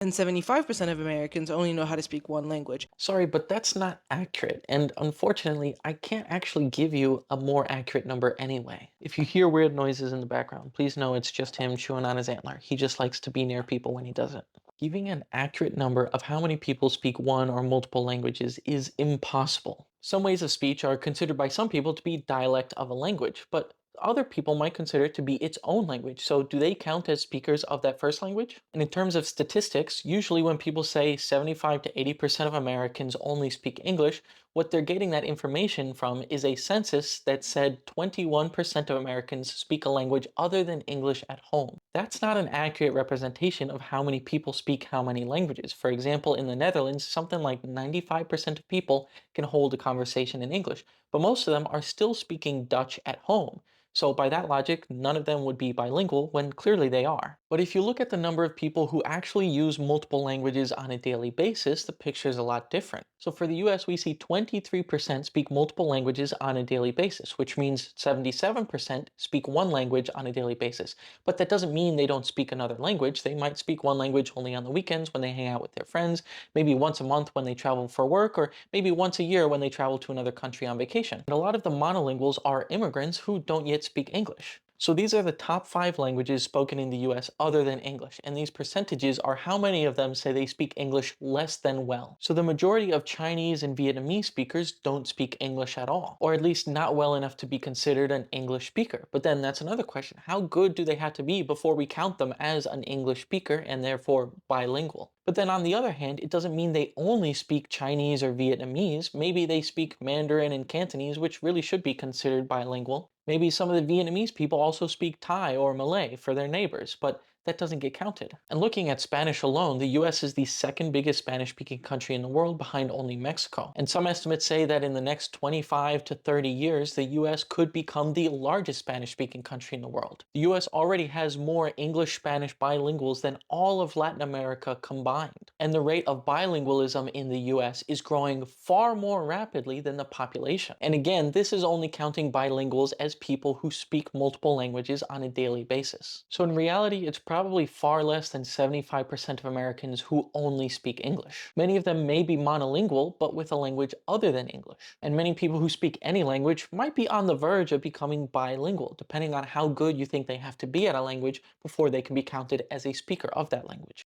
And 75% of Americans only know how to speak one language. Sorry, but that's not accurate, and unfortunately, I can't actually give you a more accurate number anyway. If you hear weird noises in the background, please know it's just him chewing on his antler. He just likes to be near people when he does it. Giving an accurate number of how many people speak one or multiple languages is impossible. Some ways of speech are considered by some people to be dialect of a language, but other people might consider it to be its own language. So do they count as speakers of that first language? And in terms of statistics, usually when people say 75 to 80% of Americans only speak English, what they're getting that information from is a census that said 21% of Americans speak a language other than English at home. That's not an accurate representation of how many people speak how many languages. For example, in the Netherlands, something like 95% of people can hold a conversation in English, but most of them are still speaking Dutch at home. So by that logic, none of them would be bilingual when clearly they are. But if you look at the number of people who actually use multiple languages on a daily basis, the picture is a lot different. So for the US, we see 23% speak multiple languages on a daily basis, which means 77% speak one language on a daily basis. But that doesn't mean they don't speak another language. They might speak one language only on the weekends when they hang out with their friends, maybe once a month when they travel for work, or maybe once a year when they travel to another country on vacation. And a lot of the monolinguals are immigrants who don't yet speak English. So these are the top 5 languages spoken in the US other than English, and these percentages are how many of them say they speak English less than well. So the majority of Chinese and Vietnamese speakers don't speak English at all, or at least not well enough to be considered an English speaker. But then that's another question. How good do they have to be before we count them as an English speaker and therefore bilingual? But then on the other hand, it doesn't mean they only speak Chinese or Vietnamese. Maybe they speak Mandarin and Cantonese, which really should be considered bilingual. Maybe some of the Vietnamese people also speak Thai or Malay for their neighbors, but that doesn't get counted. And looking at Spanish alone, the US is the second biggest Spanish speaking country in the world behind only Mexico. And some estimates say that in the next 25 to 30 years, the US could become the largest Spanish speaking country in the world. The US already has more English Spanish bilinguals than all of Latin America combined. And the rate of bilingualism in the US is growing far more rapidly than the population. And again, this is only counting bilinguals as people who speak multiple languages on a daily basis. So in reality, it's probably far less than 75% of Americans who only speak English. Many of them may be monolingual, but with a language other than English. And many people who speak any language might be on the verge of becoming bilingual, depending on how good you think they have to be at a language before they can be counted as a speaker of that language.